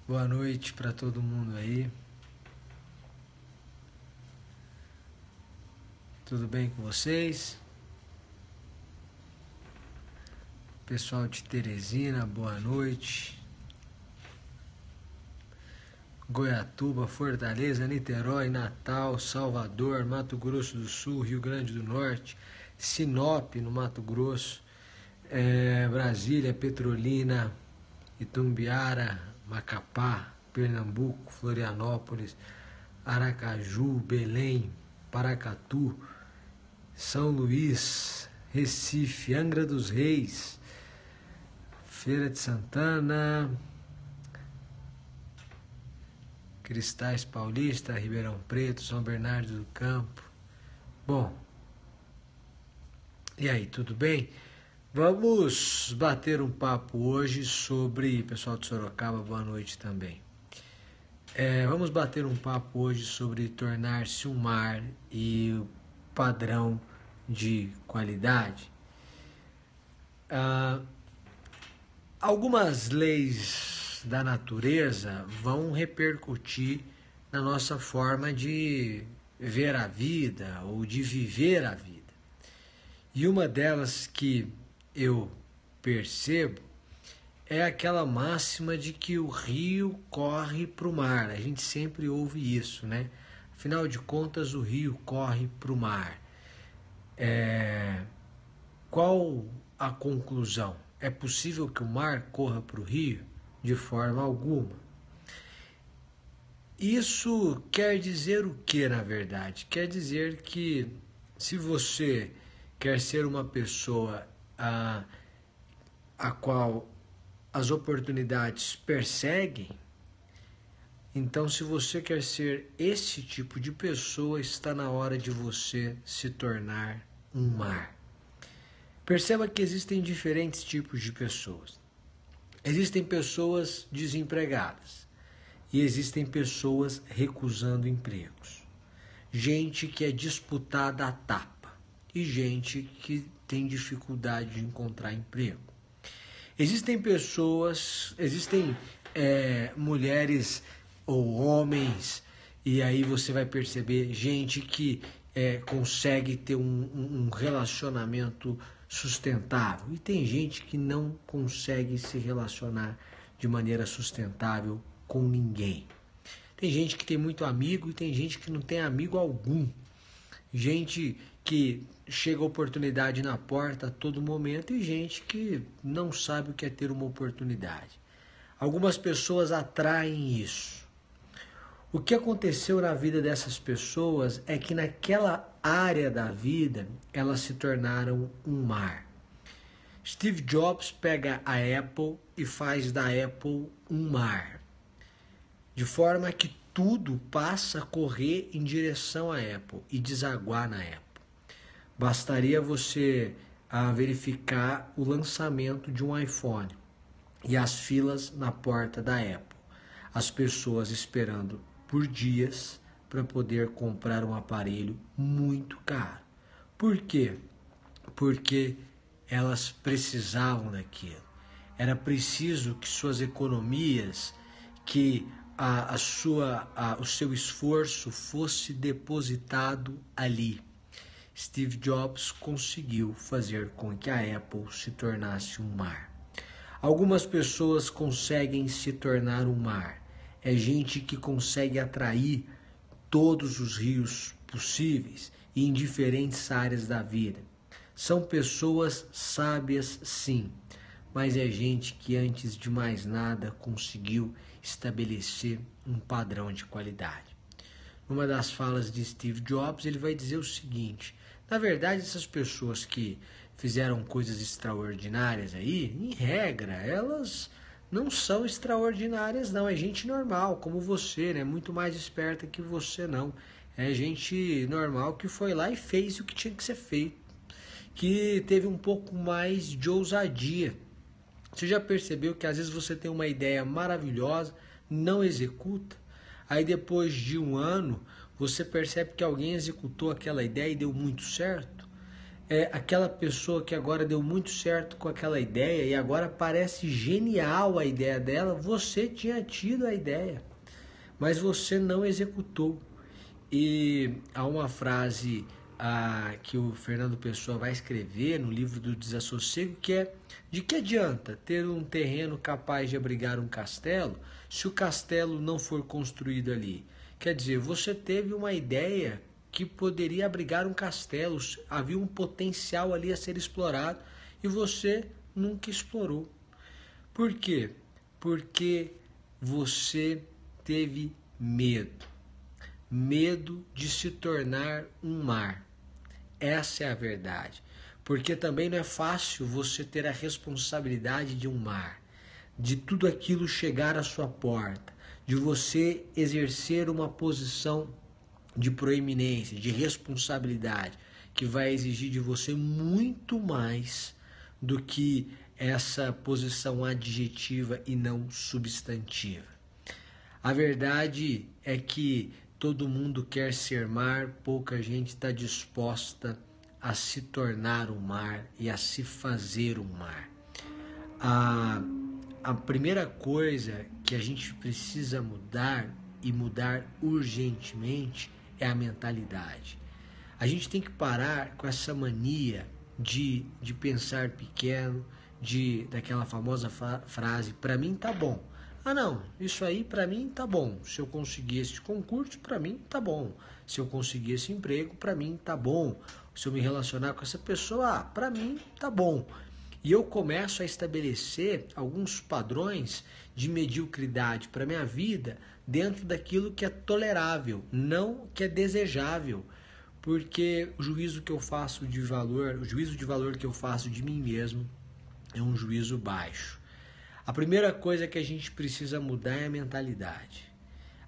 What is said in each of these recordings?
Boa noite para todo mundo aí. Tudo bem com vocês? Pessoal de Teresina, boa noite. Goiatuba, Fortaleza, Niterói, Natal, Salvador, Mato Grosso do Sul, Rio Grande do Norte, Sinop, no Mato Grosso, Brasília, Petrolina, Itumbiara, Macapá, Pernambuco, Florianópolis, Aracaju, Belém, Paracatu, São Luís, Recife, Angra dos Reis, Feira de Santana, Cristais Paulista, Ribeirão Preto, São Bernardo do Campo. Bom, e aí, tudo bem? Vamos bater um papo hoje sobre, pessoal de Sorocaba, boa noite também. Vamos bater um papo hoje sobre tornar-se um mar e o padrão de qualidade. Algumas leis da natureza vão repercutir na nossa forma de ver a vida ou de viver a vida. E uma delas que eu percebo é aquela máxima de que o rio corre para o mar. A gente sempre ouve isso, né? Afinal de contas, o rio corre para o mar. Qual a conclusão? É possível que o mar corra para o rio? De forma alguma. Isso quer dizer o que, na verdade? Quer dizer que se você quer ser uma pessoa a qual as oportunidades perseguem, então se você quer ser esse tipo de pessoa, está na hora de você se tornar um mar. Perceba que existem diferentes tipos de pessoas. Existem pessoas desempregadas e existem pessoas recusando empregos. Gente que é disputada à tapa e gente que tem dificuldade de encontrar emprego. Existem mulheres ou homens, e aí você vai perceber gente que consegue ter um relacionamento sustentável. E tem gente que não consegue se relacionar de maneira sustentável com ninguém. Tem gente que tem muito amigo e tem gente que não tem amigo algum. Gente que chega a oportunidade na porta a todo momento e gente que não sabe o que é ter uma oportunidade. Algumas pessoas atraem isso. O que aconteceu na vida dessas pessoas é que naquela área da vida elas se tornaram um mar. Steve Jobs pega a Apple e faz da Apple um mar, de forma que tudo passa a correr em direção à Apple e desaguar na Apple. Bastaria você verificar o lançamento de um iPhone e as filas na porta da Apple. As pessoas esperando por dias para poder comprar um aparelho muito caro. Por quê? Porque elas precisavam daquilo. Era preciso que suas economias, que o seu esforço fosse depositado ali. Steve Jobs conseguiu fazer com que a Apple se tornasse um mar. Algumas pessoas conseguem se tornar um mar. É gente que consegue atrair todos os rios possíveis e em diferentes áreas da vida. São pessoas sábias, sim, mas é gente que antes de mais nada conseguiu estabelecer um padrão de qualidade. Numa das falas de Steve Jobs, ele vai dizer o seguinte: na verdade, essas pessoas que fizeram coisas extraordinárias aí, em regra, elas não são extraordinárias, não. É gente normal, como você, né? Muito mais esperta que você, não. É gente normal que foi lá e fez o que tinha que ser feito, que teve um pouco mais de ousadia. Você já percebeu que às vezes você tem uma ideia maravilhosa, não executa, aí depois de um ano você percebe que alguém executou aquela ideia e deu muito certo? aquela pessoa que agora deu muito certo com aquela ideia e agora parece genial a ideia dela, você tinha tido a ideia, mas você não executou. E há uma frase que o Fernando Pessoa vai escrever no livro do Desassossego, que é: de que adianta ter um terreno capaz de abrigar um castelo se o castelo não for construído ali? Quer dizer, você teve uma ideia que poderia abrigar um castelo, havia um potencial ali a ser explorado e você nunca explorou. Por quê? Porque você teve medo. Medo de se tornar um mar. Essa é a verdade. Porque também não é fácil você ter a responsabilidade de um mar, de tudo aquilo chegar à sua porta, de você exercer uma posição de proeminência, de responsabilidade, que vai exigir de você muito mais do que essa posição adjetiva e não substantiva. A verdade é que todo mundo quer ser mar, pouca gente está disposta a se tornar um mar e a se fazer um mar. A primeira coisa que a gente precisa mudar, e mudar urgentemente, é a mentalidade. A gente tem que parar com essa mania de pensar pequeno, daquela famosa frase: para mim tá bom. Ah, não, isso aí para mim tá bom. Se eu conseguir esse concurso, para mim tá bom. Se eu conseguir esse emprego, para mim tá bom. Se eu me relacionar com essa pessoa, para mim tá bom. E eu começo a estabelecer alguns padrões de mediocridade para minha vida dentro daquilo que é tolerável, não que é desejável. Porque o juízo que eu faço de valor, o juízo de valor que eu faço de mim mesmo é um juízo baixo. A primeira coisa que a gente precisa mudar é a mentalidade.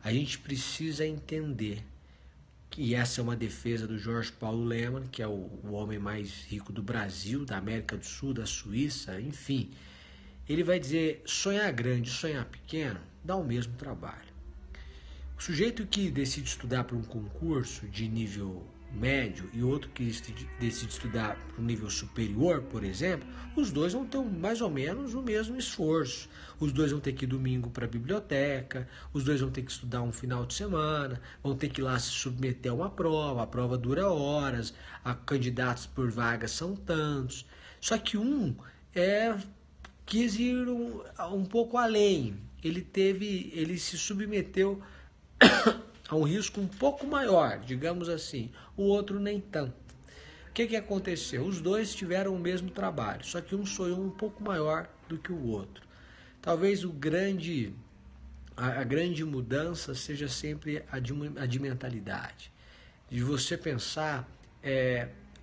A gente precisa entender, e essa é uma defesa do Jorge Paulo Lemann, que é o homem mais rico do Brasil, da América do Sul, da Suíça, enfim. Ele vai dizer: sonhar grande, sonhar pequeno, dá o mesmo trabalho. O sujeito que decide estudar para um concurso de nível médio e outro que decide estudar para um nível superior, por exemplo, os dois vão ter mais ou menos o mesmo esforço. Os dois vão ter que ir domingo para a biblioteca, os dois vão ter que estudar um final de semana, vão ter que ir lá se submeter a prova dura horas, candidatos por vagas são tantos. Só que quis ir um pouco além, ele se submeteu a um risco um pouco maior, digamos assim, o outro nem tanto. O que aconteceu? Os dois tiveram o mesmo trabalho, só que um sonhou um pouco maior do que o outro. Talvez a grande mudança seja sempre a de mentalidade, de você pensar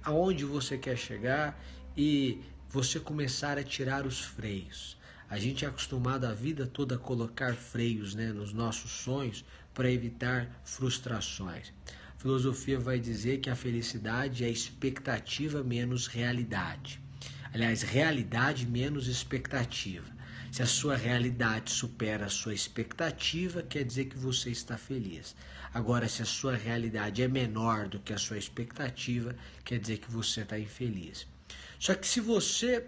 aonde você quer chegar e você começar a tirar os freios. A gente é acostumado a vida toda a colocar freios, nos nossos sonhos para evitar frustrações. A filosofia vai dizer que a felicidade é expectativa menos realidade. Aliás, realidade menos expectativa. Se a sua realidade supera a sua expectativa, quer dizer que você está feliz. Agora, se a sua realidade é menor do que a sua expectativa, quer dizer que você está infeliz. Só que se você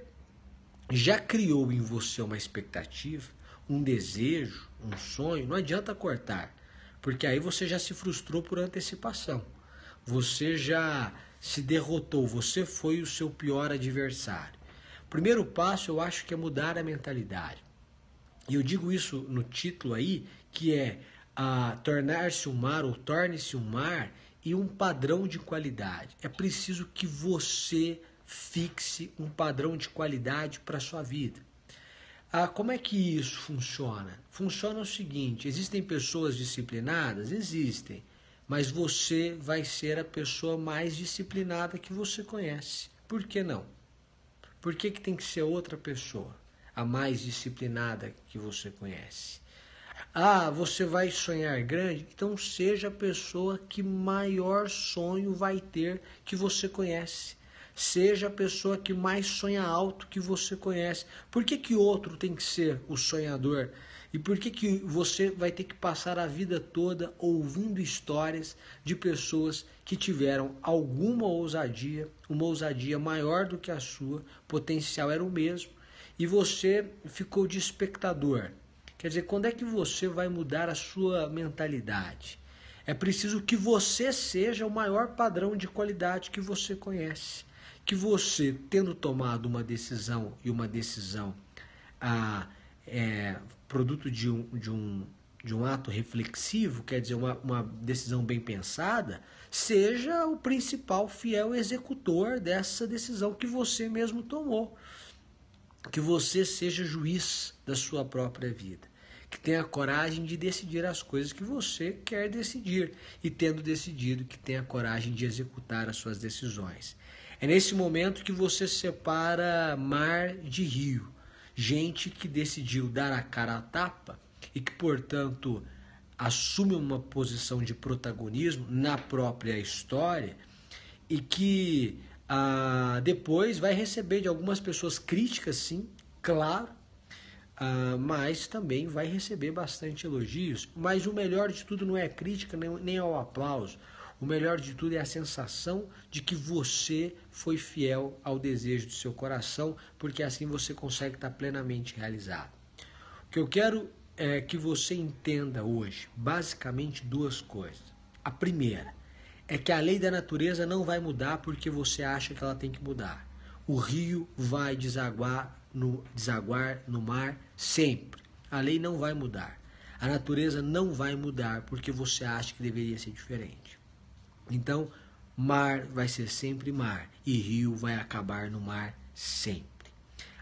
já criou em você uma expectativa, um desejo, um sonho, não adianta cortar, porque aí você já se frustrou por antecipação. Você já se derrotou, você foi o seu pior adversário. O primeiro passo, eu acho que é mudar a mentalidade. E eu digo isso no título aí, que é tornar-se um mar ou torne-se um mar e um padrão de qualidade. É preciso que você fixe um padrão de qualidade para a sua vida. Como é que isso funciona? Funciona o seguinte: existem pessoas disciplinadas? Existem. Mas você vai ser a pessoa mais disciplinada que você conhece. Por que não? Por que tem que ser outra pessoa, a mais disciplinada que você conhece? Você vai sonhar grande? Então seja a pessoa que maior sonho vai ter que você conhece. Seja a pessoa que mais sonha alto que você conhece. Por que outro tem que ser o sonhador E por que que você vai ter que passar a vida toda ouvindo histórias de pessoas que tiveram alguma ousadia, uma ousadia maior do que a sua, potencial era o mesmo, e você ficou de espectador? Quer dizer, quando é que você vai mudar a sua mentalidade? É preciso que você seja o maior padrão de qualidade que você conhece. Que você, tendo tomado uma decisão, e uma decisão produto de um ato reflexivo, quer dizer, uma decisão bem pensada, seja o principal fiel executor dessa decisão que você mesmo tomou. Que você seja juiz da sua própria vida. Que tenha coragem de decidir as coisas que você quer decidir. E tendo decidido, que tenha coragem de executar as suas decisões. É nesse momento que você separa mar de rio. Gente que decidiu dar a cara à tapa e que, portanto, assume uma posição de protagonismo na própria história e que depois vai receber de algumas pessoas críticas, sim, claro, mas também vai receber bastante elogios. Mas o melhor de tudo não é a crítica nem é o aplauso. O melhor de tudo é a sensação de que você foi fiel ao desejo do seu coração, porque assim você consegue estar plenamente realizado. O que eu quero é que você entenda hoje, basicamente, duas coisas. A primeira é que a lei da natureza não vai mudar porque você acha que ela tem que mudar. O rio vai desaguar no mar sempre. A lei não vai mudar. A natureza não vai mudar porque você acha que deveria ser diferente. Então, mar vai ser sempre mar e rio vai acabar no mar sempre.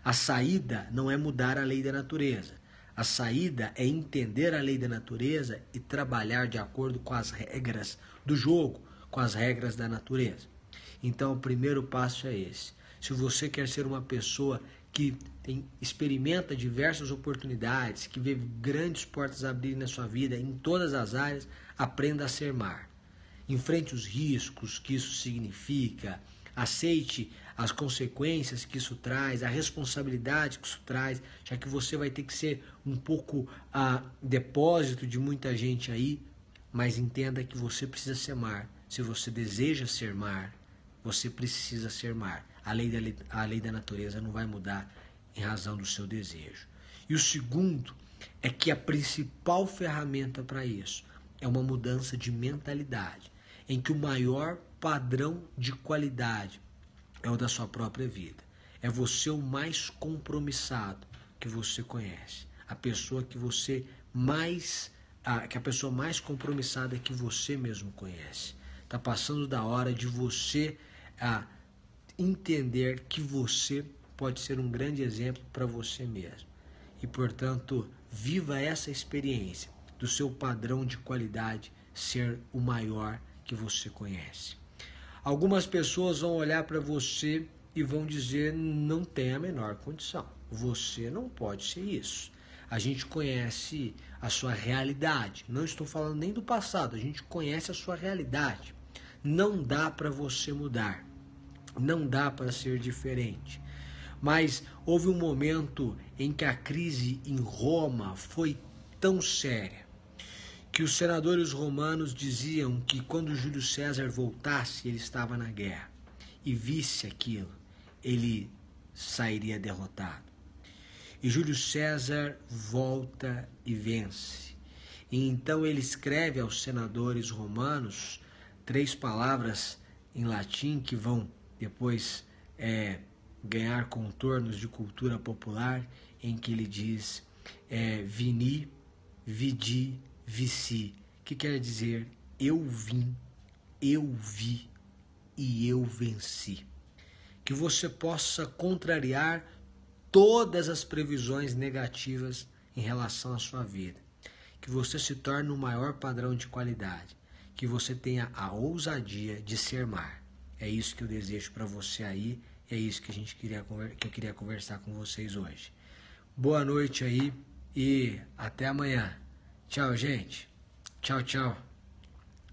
A saída não é mudar a lei da natureza. A saída é entender a lei da natureza e trabalhar de acordo com as regras do jogo, com as regras da natureza. Então, o primeiro passo é esse. Se você quer ser uma pessoa que experimenta diversas oportunidades, que vê grandes portas abrirem na sua vida em todas as áreas, aprenda a ser mar. Enfrente os riscos que isso significa, aceite as consequências que isso traz, a responsabilidade que isso traz, já que você vai ter que ser um pouco depósito de muita gente aí, mas entenda que você precisa ser mar. Se você deseja ser mar, você precisa ser mar. A lei da natureza não vai mudar em razão do seu desejo. E o segundo é que a principal ferramenta para isso é uma mudança de mentalidade, em que o maior padrão de qualidade é o da sua própria vida. É você o mais compromissado que você conhece. A pessoa que você que a pessoa mais compromissada que você mesmo conhece. Está passando da hora de você entender que você pode ser um grande exemplo para você mesmo. E, portanto, viva essa experiência do seu padrão de qualidade ser o maior que você conhece. Algumas pessoas vão olhar para você e vão dizer: não tem a menor condição, você não pode ser isso. A gente conhece a sua realidade, não estou falando nem do passado, a gente conhece a sua realidade. Não dá para você mudar, não dá para ser diferente. Mas houve um momento em que a crise em Roma foi tão séria que os senadores romanos diziam que quando Júlio César voltasse, ele estava na guerra, e visse aquilo, ele sairia derrotado. E Júlio César volta e vence. E então ele escreve aos senadores romanos 3 palavras em latim que vão depois ganhar contornos de cultura popular, em que ele diz vini, vidi, vici, que quer dizer eu vim, eu vi e eu venci. Que você possa contrariar todas as previsões negativas em relação à sua vida. Que você se torne o maior padrão de qualidade. Que você tenha a ousadia de ser mar. É isso que eu desejo para você aí. É isso que eu queria conversar com vocês hoje. Boa noite aí e até amanhã. Tchau, gente. Tchau, tchau.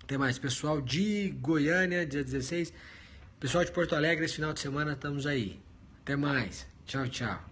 Até mais. Pessoal de Goiânia, dia 16. Pessoal de Porto Alegre, esse final de semana estamos aí. Até mais. Tchau, tchau.